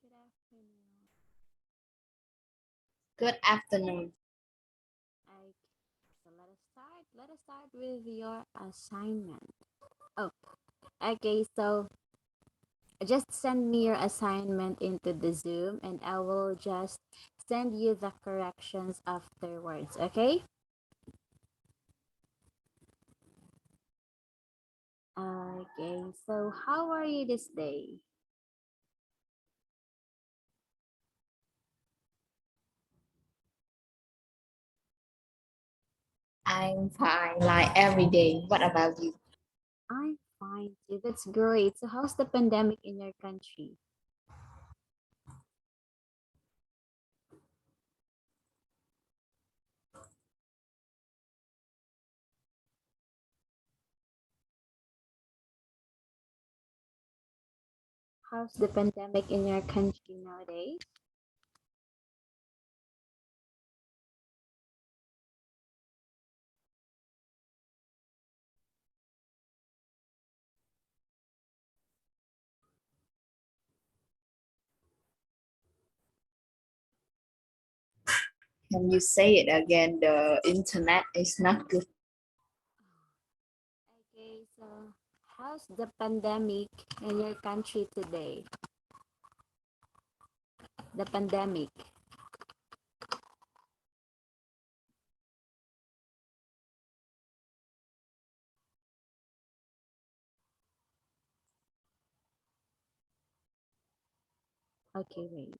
Good afternoon. Good afternoon. Okay, so let us start with your assignment. Oh, okay, so just send me your assignment into the Zoom and I will just send you the corrections afterwards, okay? Okay, so how are you this day? I'm fine, like every day. What about you? I'm fine too. That's great. So how's the pandemic in your country? How's the pandemic in your country nowadays? Can you say it again? The internet is not good. Okay, so how's the pandemic in your country today? The pandemic. Okay, wait.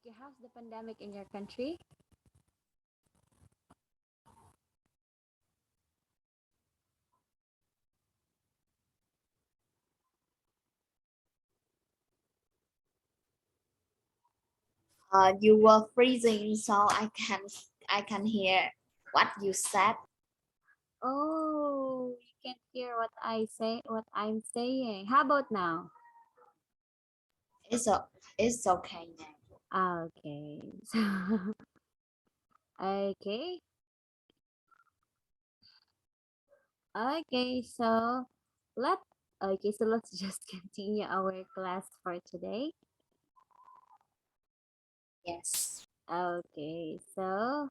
Okay, how's the pandemic in your country? You were freezing, so I can hear what you said. Oh, you can't hear what I'm saying. How about now? It's o- it's okay now. Okay. Okay. Okay, let let's just continue our class for today. Yes. Okay, so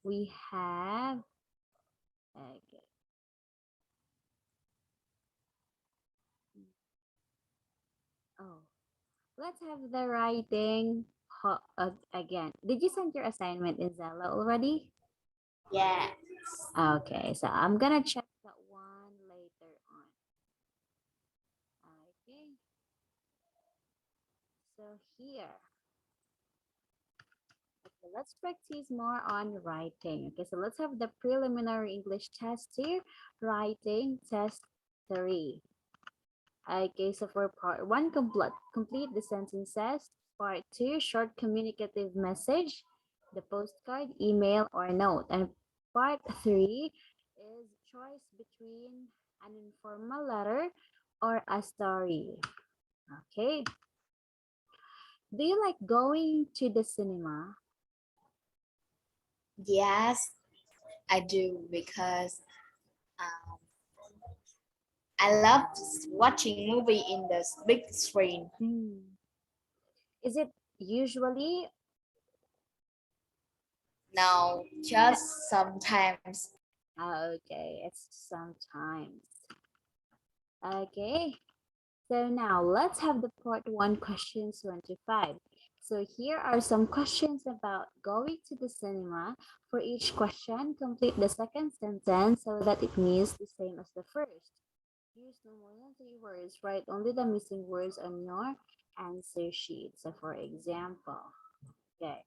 we have okay. Oh, let's have the writing again. Did you send your assignment in Zella already? Yeah. Okay, so I'm gonna check that one later on. Okay, so here. Okay, let's practice more on writing. Okay, so let's have the preliminary English test here. Writing test 3. Okay, so for part 1, complete the sentences. Part 2, short communicative message, the postcard, email, or note. And part 3 is choice between an informal letter or a story. Okay, do you like going to the cinema? Yes, I do because um, I love watching movie in the big screen. Hmm. Is it usually No, just sometimes. okay? It's sometimes. Okay. So now let's have the part 1 questions 1 to 5. So here are some questions about going to the cinema. For each question, complete the second sentence so that it means the same as the first. Use no more than 3 words. Write only the missing words on your answer sheet. So for example, okay.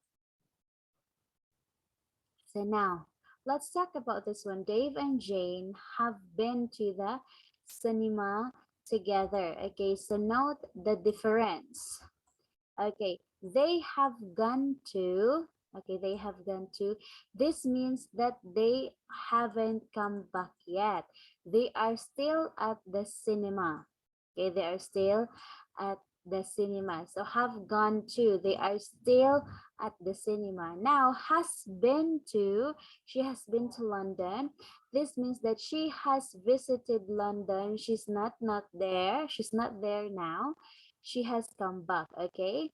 So now let's talk about this one. Dave and Jane have been to the cinema together. Okay, so note the difference. Okay, they have gone to. Okay, they have gone to. This means that they haven't come back yet. They are still at the cinema. Okay, they are still at the cinema. So have gone to. They are still at the cinema. Now has been to. She has been to London. This means that she has visited London. She's not there. She's not there now. She has come back. Okay,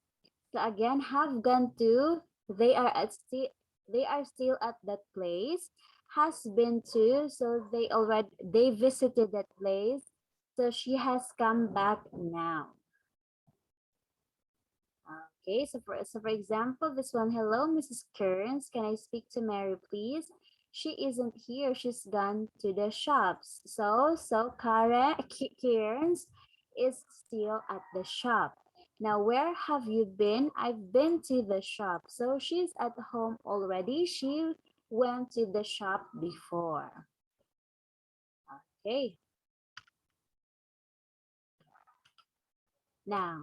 so again, have gone to. They are still at that place. Has been to. So they visited that place. So she has come back now. Okay, so for example, this one, hello, Mrs. Kearns, can I speak to Mary, please? She isn't here. She's gone to the shops. So Karen Kearns is still at the shop. Now, where have you been? I've been to the shop. So she's at home already. She went to the shop before. Okay. Now,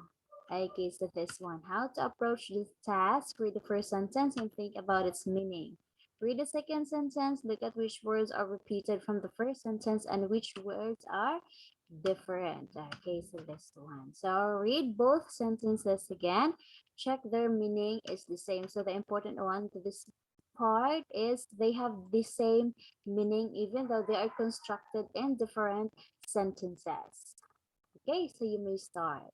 okay, so this one, how to approach this task. Read the first sentence and think about its meaning. Read the second sentence, look at which words are repeated from the first sentence and which words are different. Okay, so this one. So read both sentences again. Check their meaning is the same. So the important one to this part is they have the same meaning even though they are constructed in different sentences. Okay, so you may start.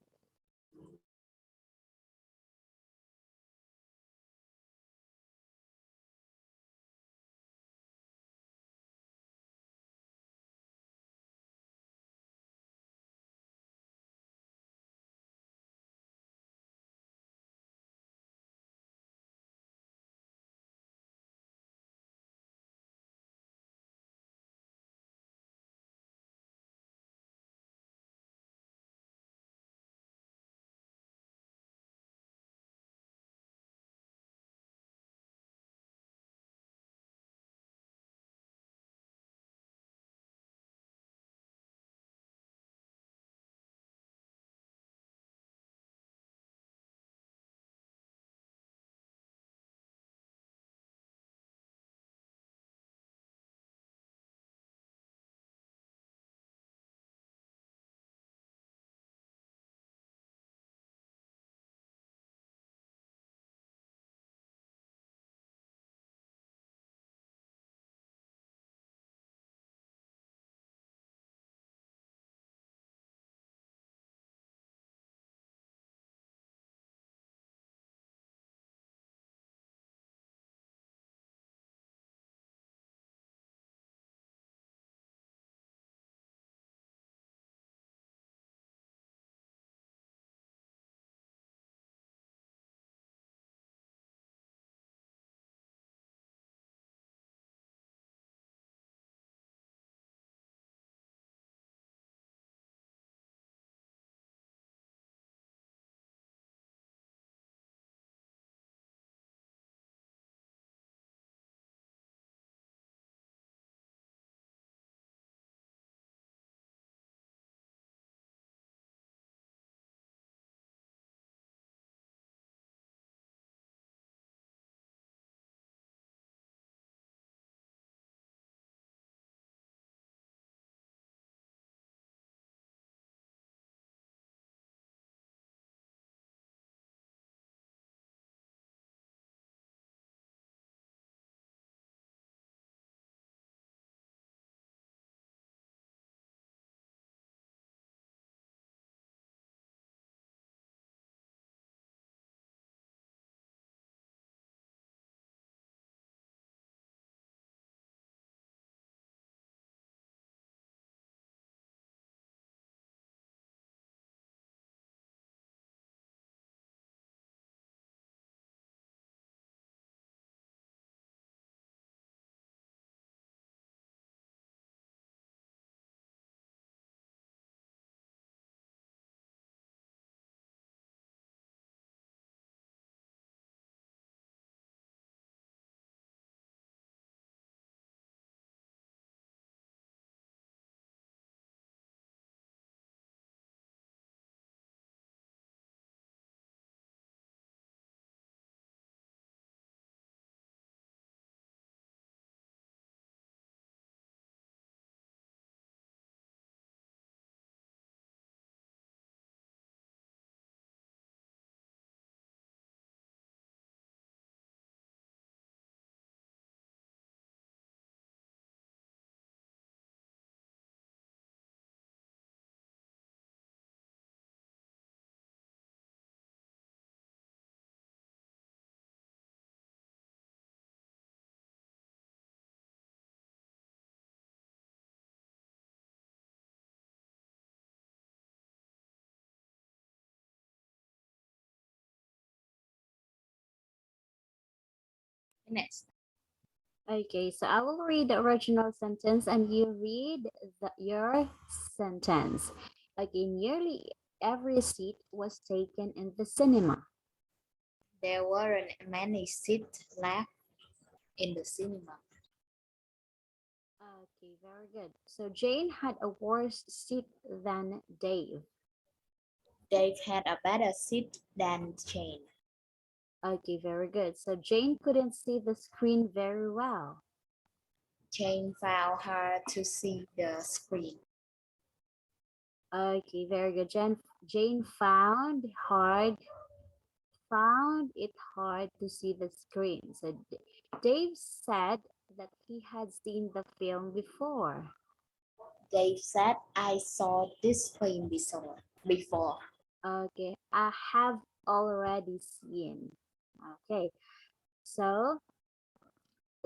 minutes. Okay, so I will read the original sentence and you read your sentence. Okay, nearly every seat was taken in the cinema. There weren't many seats left in the cinema. Okay, very good. So Jane had a worse seat than Dave. Dave had a better seat than Jane. Okay, very good. So Jane couldn't see the screen very well. Jane found hard to see the screen. Okay, very good. Jane found it hard to see the screen. So Dave said that he had seen the film before. Dave said, I saw this film before. Okay, I have already seen. Okay, so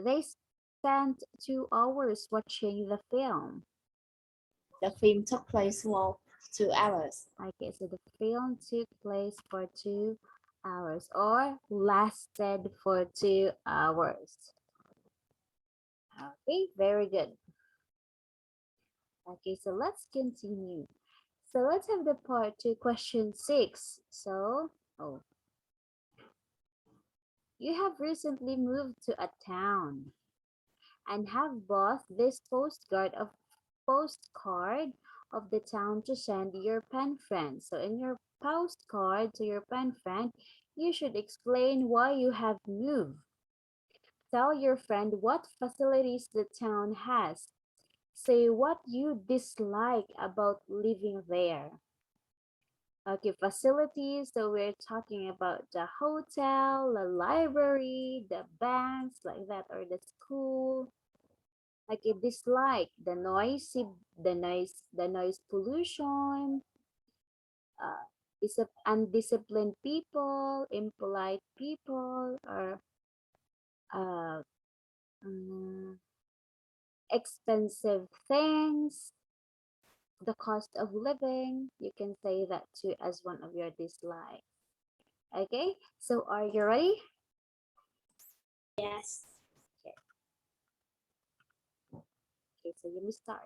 they spent 2 hours watching the film. The film took place for 2 hours. Okay, so the film took place for 2 hours or lasted for 2 hours. Okay, very good. Okay, so let's continue. So let's have the part to question 6. So, oh, you have recently moved to a town and have bought this postcard of the town to send your pen friend. So in your postcard to your pen friend, you should explain why you have moved. Tell your friend what facilities the town has. Say what you dislike about living there. Okay, facilities. So we're talking about the hotel, the library, the banks, like that, or the school. Okay, dislike the noise pollution, uh, undisciplined people, impolite people, or uh, mm, expensive things, the cost of living. You can say that too as one of your dislikes. Okay, so are you ready? Yes. Okay, okay, so you may start.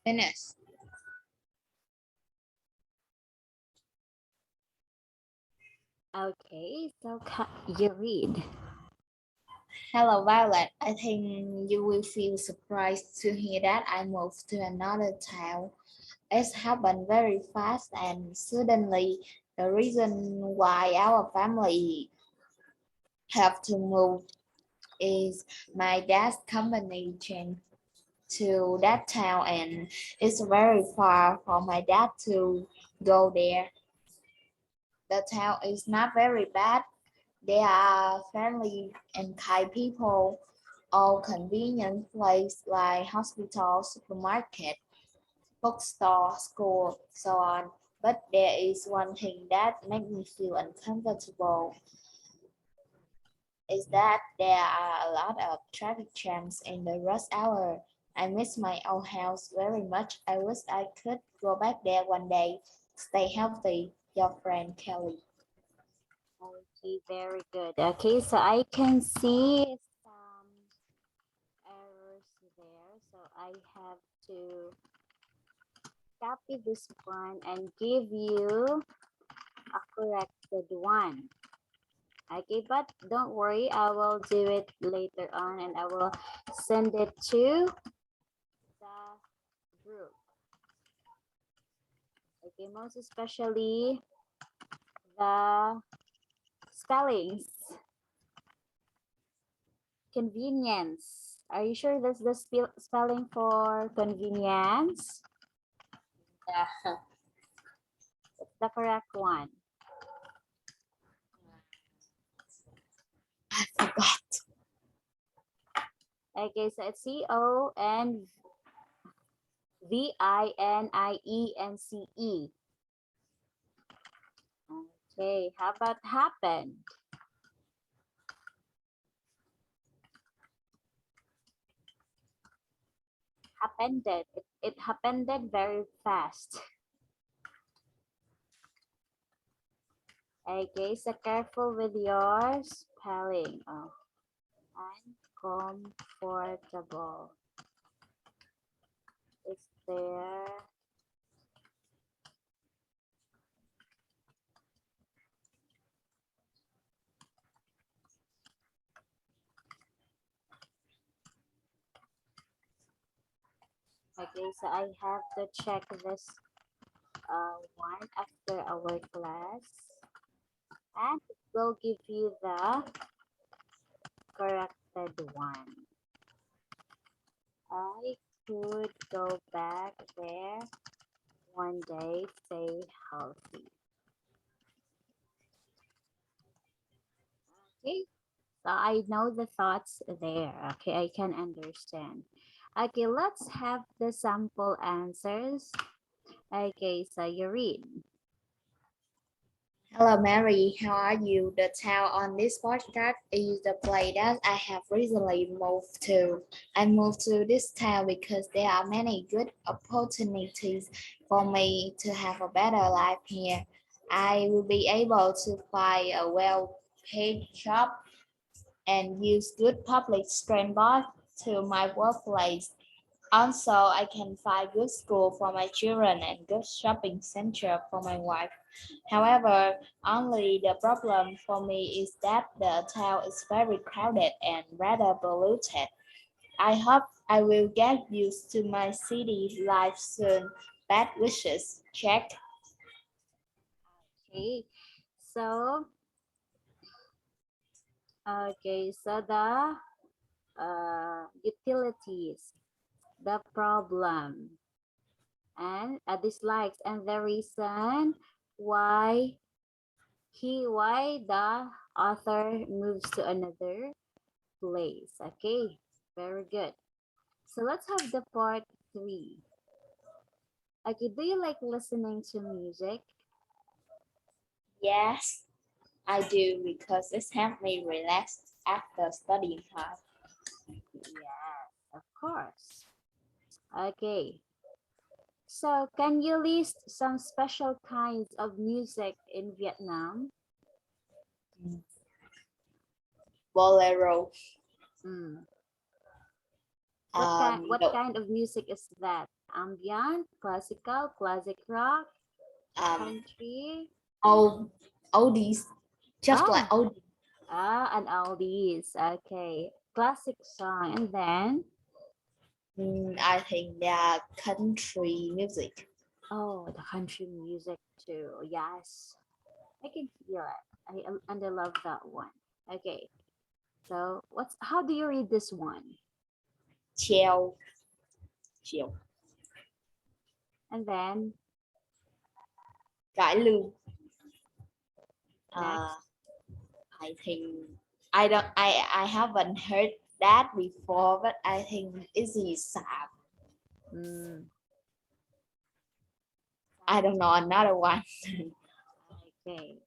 Finish. Okay, so you read. Hello, Violet. I think you will feel surprised to hear that I moved to another town. It happened very fast and suddenly. The reason why our family have to move is my dad's company changed to that town and it's very far for my dad to go there. The town is not very bad. They are friendly and kind people. All convenient places like hospital, supermarket, bookstore, school, so on. But there is one thing that makes me feel uncomfortable is that there are a lot of traffic jams in the rush hour. I miss my old house very much. I wish I could go back there one day. Stay healthy, your friend Kelly. Okay, very good. Okay, so I can see some errors there. So I have to copy this one and give you a corrected one. Okay, but don't worry, I will do it later on and I will send it to the group. Okay, most especially the spellings. Convenience. Are you sure that's the spelling for convenience? Yeah, That's the correct one. I forgot. Okay, so it's Convinence. Okay, how about happened? Happened. It happened very fast. Okay, so careful with your spelling. Oh, uncomfortable. Is there? Okay, so I have to check this one after our class, and it will give you the corrected one. I could go back there one day, stay healthy. Okay, so I know the thoughts there. Okay, I can understand. Okay, let's have the sample answers. Okay, so you read. Hello, Mary. How are you? The town on this podcast is the place that I have recently moved to. I moved to this town because there are many good opportunities for me to have a better life here. I will be able to find a well-paid job and use good public transport to my workplace. Also, I can find good school for my children and good shopping center for my wife. However, only the problem for me is that the town is very crowded and rather polluted. I hope I will get used to my city life soon. Best wishes. Check. Okay, so the utilities, the problem, and dislikes, and the reason why why the author moves to another place. Okay, very good. So let's have the part 3. Okay, do you like listening to music? Yes, I do because it's helped me relax after studying hard. Yes, of course. Okay, so can you list some special kinds of music in Vietnam? Bolero. Mm. What Um, kind what no, kind of music is that? Ambient, classical, classic rock, Um, country. all oldies, just like Oh, oldies. and all these. Okay. Classic song. And then, I think they are country music. oh, the country music too. Yes. I can feel it. And I love that one. Okay. So, how do you read this one? Treo, chiều, And then, cải lương. Uh, next. I think I haven't heard that before, but I think it's sad. Mm, I don't know another one. okay.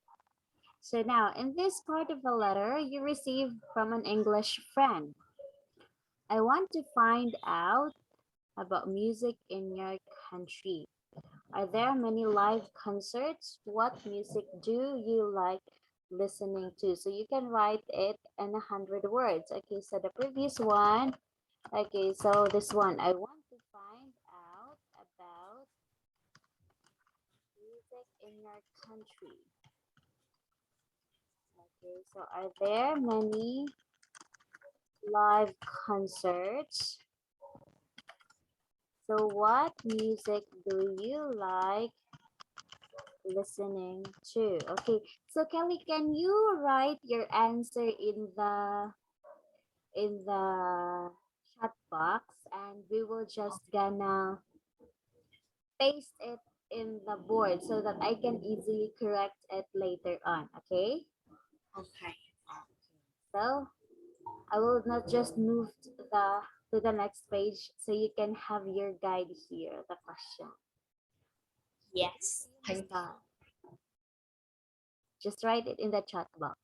So now, in this part of the letter, you receive from an English friend. I want to find out about music in your country. Are there many live concerts? What music do you like listening to? So you can write it in 100 words. Okay, so the previous one. Okay, so this one. I want to find out about music in your country. Okay, so are there many live concerts? So what music do you like listening to? Okay, so Kelly, can you write your answer in the chat box, and we will just gonna paste it in the board so that I can easily correct it later on, okay? Okay. So I will not just move to the next page so you can have your guide here, the question. Yes. So you may Thank start. Just write it in the chat box.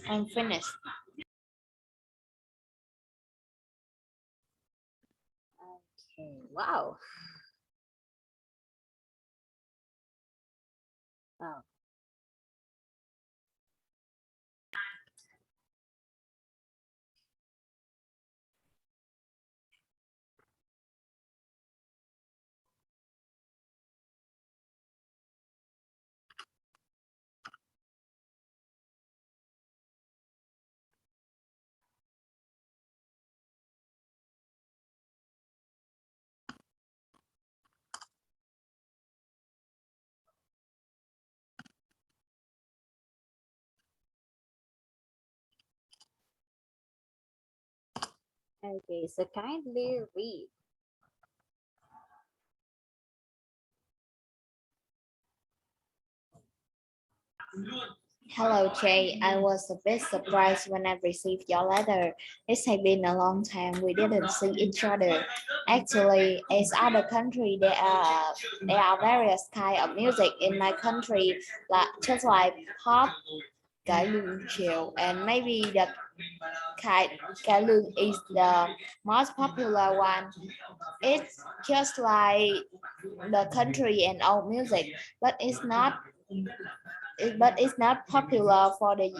I'm finished. Okay. Wow. Wow. Okay, so kindly read. Hello, Jay. I was a bit surprised when I received your letter. It has been a long time we didn't see each other. Actually, as other country, there are various kind of music in my country, like just like pop, cải lương chill, and maybe the cải lương is the most popular one. It's just like the country and old music, but it's not popular for the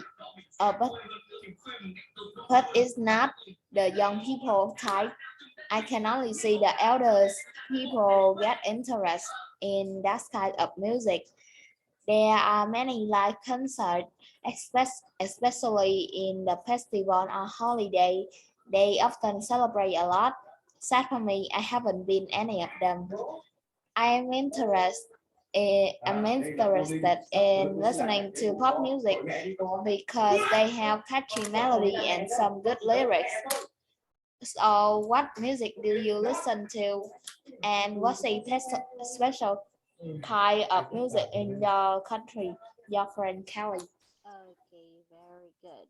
uh, but but it's not the young people type. I can only see the elders people get interest in that kind of music. There are many live concerts, especially in the festival or holiday. They often celebrate a lot. Sad for me, I haven't been any of them. I am interested in listening to pop music because they have catchy melody and some good lyrics. So, what music do you listen to, and what's a special kind of music in your country? Your friend Kelly. Okay, very good.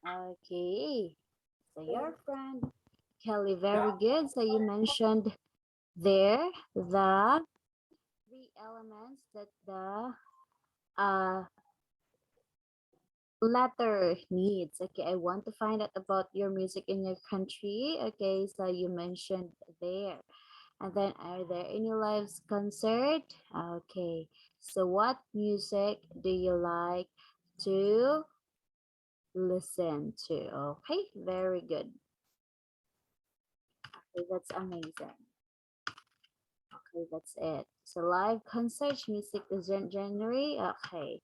Okay. So your friend Kelly, very good. So you mentioned there the three elements that the uh letter needs. Okay, I want to find out about your music in your country. Okay, so you mentioned there. And then are there any live concert? Okay. So what music do you like to listen to? Okay, very good. Okay, that's amazing. Okay, that's it. So live concert music is January. Okay.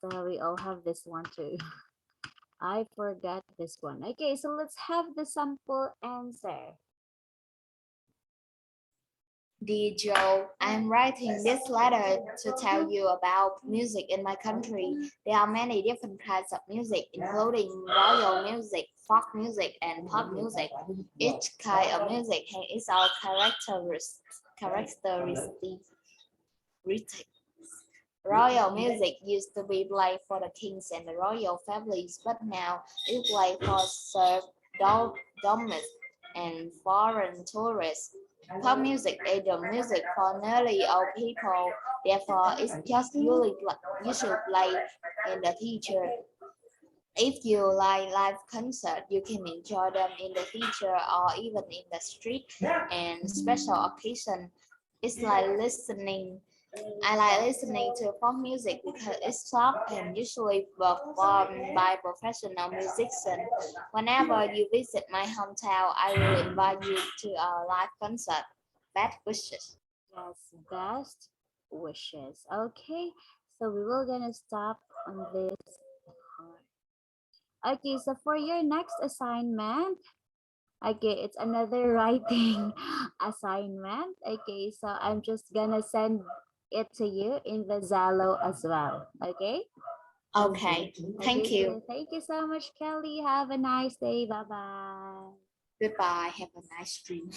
So we all have this one too. I forgot this one. Okay, so let's have the sample answer. Dear Joe, I'm writing this letter to tell you about music in my country. There are many different kinds of music, including royal music, folk music, and pop music. Each kind of music has its own characteristic. Royal music used to be played for the kings and the royal families, but now it's played for domestic and foreign tourists. Pop music is the music for nearly all people, therefore it's just usually played in the theater. If you like live concert, you can enjoy them in the theater or even in the street and special occasion. It's like listening I like listening to folk music because it's soft and usually performed by professional musicians. Whenever you visit my hometown, I will invite you to a live concert. Best wishes. Yes, best wishes. Okay, so we will gonna stop on this part. Okay, so for your next assignment, okay, it's another writing assignment. Okay, so I'm just gonna send it to you in the Zalo as well. Okay. Okay, Okay, thank you. so thank you so much, Kelly. Have a nice day. Bye bye. Goodbye. Have a nice dream.